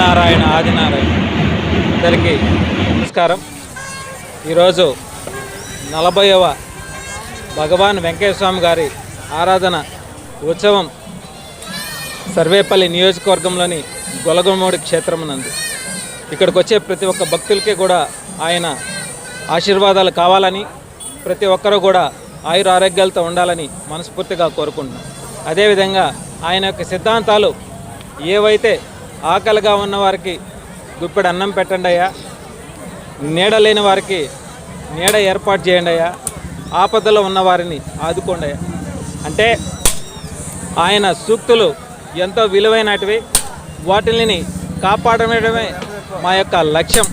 నారాయణ ఆదినారాయణ అందరికీ నమస్కారం. ఈరోజు 40వ భగవాన్ వెంకయ్య స్వామి గారి ఆరాధన ఉత్సవం సర్వేపల్లి నియోజకవర్గంలోని గొలగమూడి క్షేత్రం నందు ఇక్కడికి వచ్చే ప్రతి ఒక్క భక్తులకి కూడా ఆయన ఆశీర్వాదాలు కావాలని, ప్రతి ఒక్కరూ కూడా ఆయుర ఆరోగ్యాలతో ఉండాలని మనస్ఫూర్తిగా కోరుకుంటున్నాం. అదేవిధంగా ఆయన యొక్క సిద్ధాంతాలు ఏవైతే ఆకలిగా ఉన్నవారికి గుప్పెడు అన్నం పెట్టండి అయ్యా, నీడ లేని వారికి నీడ ఏర్పాటు చేయండి అయ్యా, ఆపదలో ఉన్నవారిని ఆదుకోండి అయ్యా అంటే ఆయన సూక్తులు ఎంతో విలువైనటివి. వాటిని కాపాడడమే మా యొక్క లక్ష్యం.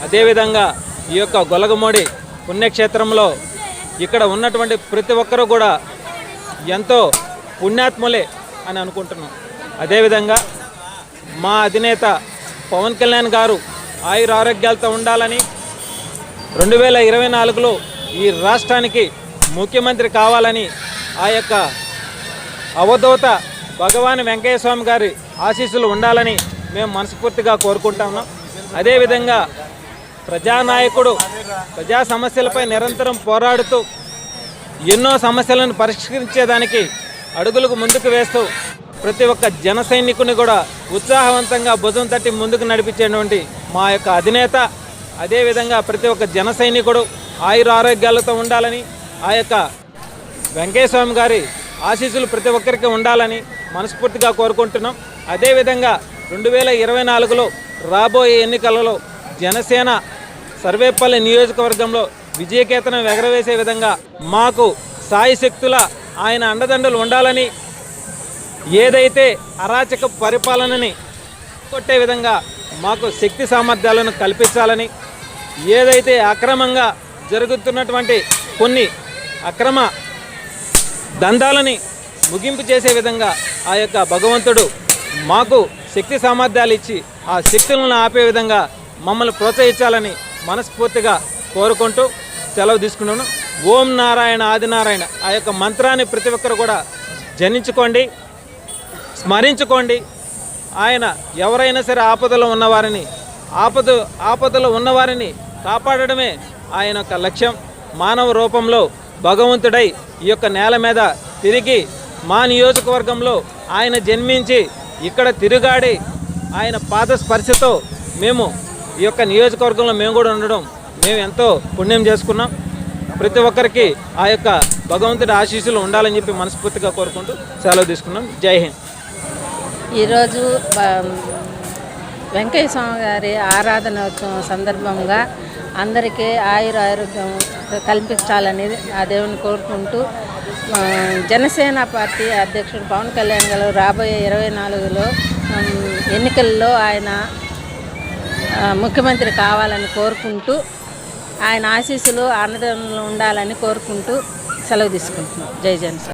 అదేవిధంగా ఈ యొక్క గొలగమూడి పుణ్యక్షేత్రంలో ఇక్కడ ఉన్నటువంటి ప్రతి ఒక్కరూ కూడా ఎంతో పుణ్యాత్ములే అని అనుకుంటున్నాం. అదేవిధంగా మా అధినేత పవన్ కళ్యాణ్ గారు ఆయుర ఆరోగ్యాలతో ఉండాలని, 2024లో ఈ రాష్ట్రానికి ముఖ్యమంత్రి కావాలని ఆ యొక్క అవధూత భగవాన్ వెంకయ్య స్వామి గారి ఆశీస్సులు ఉండాలని మేము మనస్ఫూర్తిగా కోరుకుంటున్నాం. అదేవిధంగా ప్రజానాయకుడు ప్రజా సమస్యలపై నిరంతరం పోరాడుతూ ఎన్నో సమస్యలను పరిష్కరించేదానికి అడుగులకు ముందుకు వేస్తూ ప్రతి ఒక్క జన సైనికుని కూడా ఉత్సాహవంతంగా భుజం తట్టి ముందుకు నడిపించేటువంటి మా యొక్క అధినేత, అదేవిధంగా ప్రతి ఒక్క జన సైనికుడు ఆయుర ఆరోగ్యాలతో ఉండాలని, ఆ యొక్క వెంకయ్య స్వామి గారి ఆశీస్సులు ప్రతి ఒక్కరికి ఉండాలని మనస్ఫూర్తిగా కోరుకుంటున్నాం. అదేవిధంగా 2024లో రాబోయే ఎన్నికలలో జనసేన సర్వేపల్లి నియోజకవర్గంలో విజయకేతనం ఎగరవేసే విధంగా మాకు సాయి శక్తుల ఆయన అండదండలు ఉండాలని, ఏదైతే అరాచక పరిపాలనని కొట్టే విధంగా మాకు శక్తి సామర్థ్యాలను కల్పించాలని, ఏదైతే అక్రమంగా జరుగుతున్నటువంటి కొన్ని అక్రమ దందాలని ముగింపు చేసే విధంగా ఆ యొక్క భగవంతుడు మాకు శక్తి సామర్థ్యాలు ఇచ్చి ఆ శక్తులను ఆపే విధంగా మమ్మల్ని ప్రోత్సహించాలని మనస్ఫూర్తిగా కోరుకుంటూ సెలవు తీసుకున్నాను. ఓం నారాయణ ఆదినారాయణ ఆ యొక్క మంత్రాన్ని ప్రతి ఒక్కరు కూడా జనించుకోండి, స్మరించుకోండి. ఆయన ఎవరైనా సరే ఆపదలో ఉన్నవారిని కాపాడడమే ఆయన యొక్క లక్ష్యం. మానవ రూపంలో భగవంతుడై ఈ యొక్క నేల మీద తిరిగి మా నియోజకవర్గంలో ఆయన జన్మించి ఇక్కడ తిరుగాడి ఆయన పాద స్పర్శతో మేము ఈ యొక్క నియోజకవర్గంలో మేము కూడా ఉండడం మేము ఎంతో పుణ్యం చేసుకున్నాం. ప్రతి ఒక్కరికి ఆ యొక్క భగవంతుడి ఆశీస్సులు ఉండాలని చెప్పి మనస్ఫూర్తిగా కోరుకుంటూ సెలవు తీసుకున్నాం. జై హింద్. ఈరోజు వెంకయ్య స్వామి గారి ఆరాధనోత్సవం సందర్భంగా అందరికీ ఆరోగ్యం కల్పించాలని ఆ దేవుని కోరుకుంటూ జనసేన పార్టీ అధ్యక్షుడు పవన్ కళ్యాణ్ గారు రాబోయే 24లో ఎన్నికల్లో ఆయన ముఖ్యమంత్రి కావాలని కోరుకుంటూ ఆయన ఆశీస్సులు అన్నదండలు ఉండాలని కోరుకుంటూ సెలవు తీసుకుంటున్నాం. జై జనసేన.